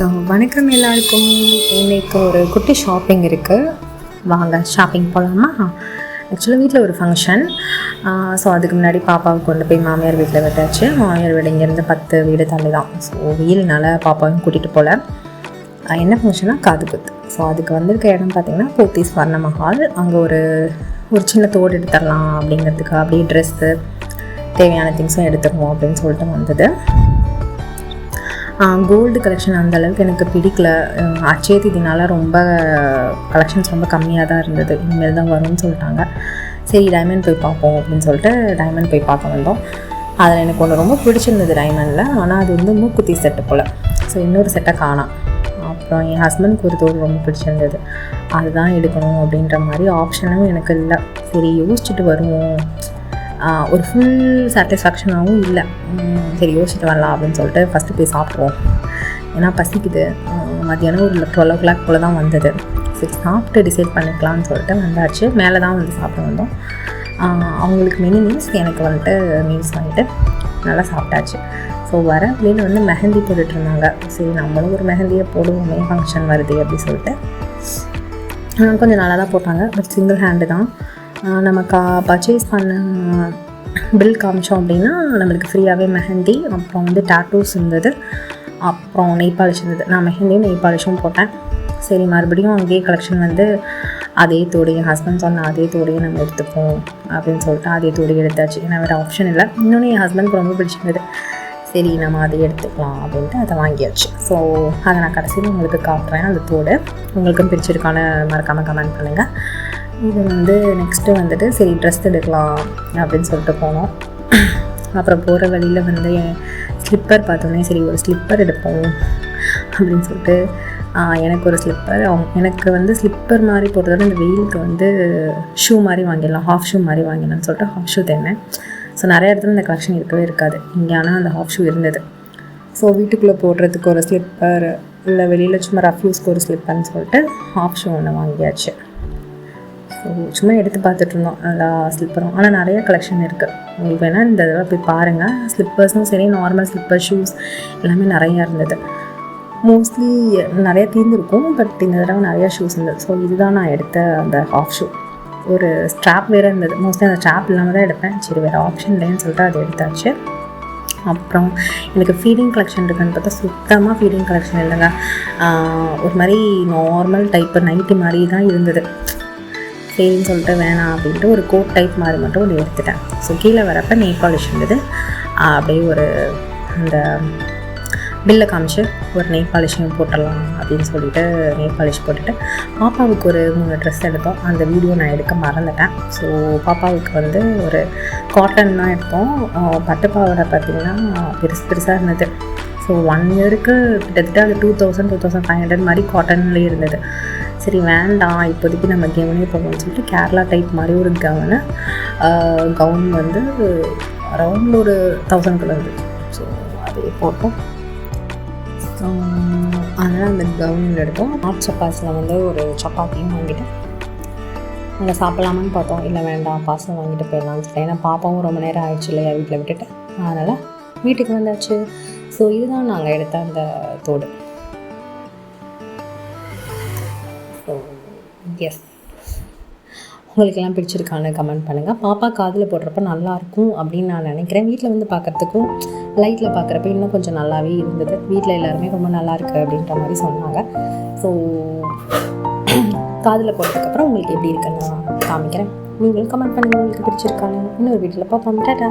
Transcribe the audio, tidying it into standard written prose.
So வணக்கம் எல்லாருக்கும். இன்றைக்கி ஒரு குட்டி ஷாப்பிங் இருக்குது, வாங்க ஷாப்பிங் போகலாமா? ஆக்சுவலாக வீட்டில் ஒரு ஃபங்க்ஷன். ஸோ அதுக்கு முன்னாடி பாப்பாவை கொண்டு போய் மாமியார் வீட்டில் விட்டாச்சு. மாமியார் வீடு இங்கேருந்து 10 வீடு தள்ளி தான். ஸோ வெயில்னால பாப்பாவையும் கூட்டிகிட்டு போகல. என்ன ஃபங்க்ஷனாக காது குத்து. ஸோ அதுக்கு வந்திருக்க இடம் பார்த்திங்கன்னா போத்தி ஸ்வர்ண மஹால். அங்கே ஒரு சின்ன தோடு எடுத்துடலாம் அப்படிங்கிறதுக்கு, அப்படியே ட்ரெஸ்ஸு தேவையான திங்ஸும் எடுத்துருவோம் அப்படின்னு சொல்லிட்டு வந்தது. கோல்டு கலெக்ஷன் அந்தளவுக்கு எனக்கு பிடிக்கல. அட்சய திதினால ரொம்ப கலெக்ஷன்ஸ் ரொம்ப கம்மியாக தான் இருந்தது. இனிமேல் தான் வரும்னு சொல்லிட்டாங்க. சரி டைமண்ட் போய் பார்ப்போம் அப்படின்னு சொல்லிட்டு டைமண்ட் போய் பார்க்க வந்தோம். அதில் எனக்கு ஒன்று ரொம்ப பிடிச்சிருந்தது டைமண்டில். ஆனால் அது வந்து மூக்குத்தி செட்டு போல். ஸோ இன்னொரு செட்டை காணோம். அப்புறம் என் ஹஸ்பண்டுக்கு ஒரு தோடு ரொம்ப பிடிச்சிருந்தது, அதுதான் எடுக்கணும் அப்படின்ற மாதிரி ஆப்ஷனும் எனக்கு இல்லை. சரி யோசிச்சுட்டு வருவோம், ஒரு ஃபுல் சாட்டிஸ்ஃபேக்ஷனாகவும் இல்லை. சரி யோசிச்சுட்டு வரலாம் அப்படின்னு சொல்லிட்டு ஃபஸ்ட்டு போய் சாப்பிடுவோம். ஏன்னா பசிக்குது. மத்தியானம் ஒரு 12 o'clock போல் தான் வந்தது. சரி சாப்பிட்டு டிசைட் பண்ணிக்கலாம்னு சொல்லிட்டு வந்தாச்சு. மேலே தான் வந்து சாப்பிட வந்தோம். அவங்களுக்கு மினி மீல்ஸ், எனக்கு வந்துட்டு மீல்ஸ் வாங்கிட்டு நல்லா சாப்பிட்டாச்சு. ஸோ வர அப்படின்னு வந்து மெஹந்தி போட்டுட்ருந்தாங்க. சரி நம்மளும் ஒரு மெஹந்தியை போடுவோமே, ஃபங்க்ஷன் வருது அப்படி சொல்லிட்டு கொஞ்சம் நல்லா தான் போட்டாங்க. பட் சிங்கிள் ஹேண்டு தான். நம்ம பர்ச்சேஸ் பண்ண பில் காமிச்சோம் அப்படின்னா நம்மளுக்கு ஃப்ரீயாகவே மெஹந்தி, அப்புறம் வந்து டாட்டூஸ் இருந்தது, அப்புறம் நெய் பாலிஷ் இருந்தது. நான் மெஹந்தியும் நெய் பாலிஷும் போட்டேன். சரி மறுபடியும் அங்கேயே கலெக்ஷன் வந்து அதே தோடு, என் ஹஸ்பண்ட் சொன்ன அதே தோடையே நம்ம எடுத்துப்போம் அப்படின்னு சொல்லிட்டு அதே தோடு எடுத்தாச்சு. ஏன்னா வேறு ஆப்ஷன் இல்லை. இன்னொன்று என் ஹஸ்பண்டுக்கு ரொம்ப பிடிச்சிருந்தது. சரி நம்ம அதை எடுத்துக்கலாம் அப்படின்ட்டு அதை வாங்கியாச்சு. ஸோ அதை நான் கடைசியில் உங்களுக்கு காட்டுறேன். அந்த தோடு உங்களுக்கும் பிடிச்சிருக்கான மறக்காமல் கமெண்ட் பண்ணுங்கள். இது வந்து நெக்ஸ்ட்டு வந்துட்டு சரி ட்ரெஸ் எடுக்கலாம் அப்படின்னு சொல்லிட்டு போனோம். அப்புறம் போகிற வழியில் வந்து ஸ்லிப்பர் பார்த்தோன்னே சரி ஒரு ஸ்லிப்பர் எடுப்போம் அப்படின்னு சொல்லிட்டு எனக்கு ஒரு ஸ்லிப்பர், எனக்கு வந்து ஸ்லிப்பர் மாதிரி போட்டதோட இந்த வெயிலுக்கு வந்து ஷூ மாதிரி வாங்கிடலாம், ஹாஃப் ஷூ மாதிரி வாங்கிடலாம்னு சொல்லிட்டு ஹாஃப் ஷூ தேடினேன். ஸோ நிறைய இடத்துல இந்த கலெக்ஷன் இருக்கவே இருக்காது. இங்கே ஆனால் அந்த ஹாஃப் ஷூ இருந்தது. ஸோ வீட்டுக்குள்ளே போடுறதுக்கு ஒரு ஸ்லிப்பர், இல்லை வெளியில் சும்மா ரஃப் யூஸ்க்கு ஒரு ஸ்லிப்பர்னு சொல்லிட்டு ஹாஃப் ஷூ ஒன்று வாங்கியாச்சு. ஸோ சும்மா எடுத்து பார்த்துட்ருந்தோம் நல்லா ஸ்லிப்பரும். ஆனால் நிறைய கலெக்ஷன் இருக்குது. உங்களுக்கு வேணால் இந்த தடவை போய் பாருங்கள். ஸ்லிப்பர்ஸும் சரி, நார்மல் ஸ்லிப்பர், ஷூஸ் எல்லாமே நிறையா இருந்தது. மோஸ்ட்லி நிறையா தீர்ந்துருக்கும், பட் இந்த தடவை நிறையா ஷூஸ் இருந்தது. ஸோ இதுதான் நான் எடுத்த அந்த ஹாஃப் ஷூ. ஒரு ஸ்ட்ராப் வேறு இருந்தது. மோஸ்ட்லி அந்த ஸ்ட்ராப் இல்லாமல் தான் எடுப்பேன். சரி வேறு ஆப்ஷன் இல்லைன்னு சொல்லிட்டு அதை எடுத்தாச்சு. அப்புறம் எனக்கு ஃபீடிங் கலெக்ஷன் இருக்குன்னு பார்த்தா சுத்தமாக ஃபீடிங் கலெக்ஷன் இல்லைங்க. ஒரு மாதிரி நார்மல் டைப்பு நைட்டி மாதிரி தான் இருந்தது. சரின்னு சொல்லிட்டு வேணாம் அப்படின்ட்டு ஒரு கோட் டைப் மாதிரி மட்டும் ஒன்று எடுத்துட்டேன். ஸோ கீழே வரப்போ நெய் பாலிஷ் இருந்தது. அப்படியே ஒரு அந்த பில்லை காமிச்சு ஒரு நெய் பாலிஷையும் போட்டுடலாம் அப்படின்னு சொல்லிட்டு நெய் பாலிஷ் போட்டுட்டு பாப்பாவுக்கு ஒரு 3 ட்ரெஸ் எடுத்தோம். அந்த வீடியோ நான் எடுக்க மறந்துட்டேன். ஸோ பாப்பாவுக்கு வந்து ஒரு காட்டன் தான் எடுத்தோம். பட்டுப்பாவோட பார்த்திங்கன்னா பெருசாக இருந்தது. ஸோ 1 இயருக்கு கிட்டத்தட்ட அது 2000-2500 மாதிரி காட்டன்லேயே இருந்தது. சரி வேண்டாம் இப்போதைக்கு நம்ம கெவுனே போகணும்னு சொல்லிட்டு கேரளா டைப் மாதிரி ஒரு கவுன் வந்து அரௌண்ட் ஒரு 1000 இருந்தது. ஸோ அதே போட்டோம். அதனால் அந்த கவுன் எடுத்தோம். ஹாட் சப்பாஸில் வந்து ஒரு சப்பாத்தியும் வாங்கிட்டு அங்கே சாப்பிட்லாமான்னு பார்த்தோம். இல்லை வேண்டாம் பார்சல் வாங்கிட்டு போயிடலாம்னு சொல்லிட்டு, ஏன்னா பாப்பாவும் ரொம்ப நேரம் ஆயிடுச்சு இல்லையா வீட்டில் விட்டுட்டு, அதனால் வீட்டுக்கு வந்தாச்சு. ஸோ இதுதான் நாங்கள் எடுத்த அந்த தோடு. ஸோ எஸ், உங்களுக்கெல்லாம் பிடிச்சிருக்கான்னு கமெண்ட் பண்ணுங்கள். பாப்பா காதில் போடுறப்ப நல்லாயிருக்கும் அப்படின்னு நான் நினைக்கிறேன். வீட்டில் வந்து பார்க்குறதுக்கும் லைட்டில் பார்க்குறப்ப இன்னும் கொஞ்சம் நல்லாவே இருந்தது. வீட்டில் எல்லாருமே ரொம்ப நல்லா இருக்குது அப்படின்ற மாதிரி சொன்னாங்க. ஸோ காதில் போட்டதுக்கப்புறம் உங்களுக்கு எப்படி இருக்குன்னு நான் காமிக்கிறேன். நீங்களும் கமெண்ட் பண்ணுங்கள் உங்களுக்கு பிடிச்சிருக்கான்னு. இன்னொரு வீட்டில் பார்ப்போம். டாடா.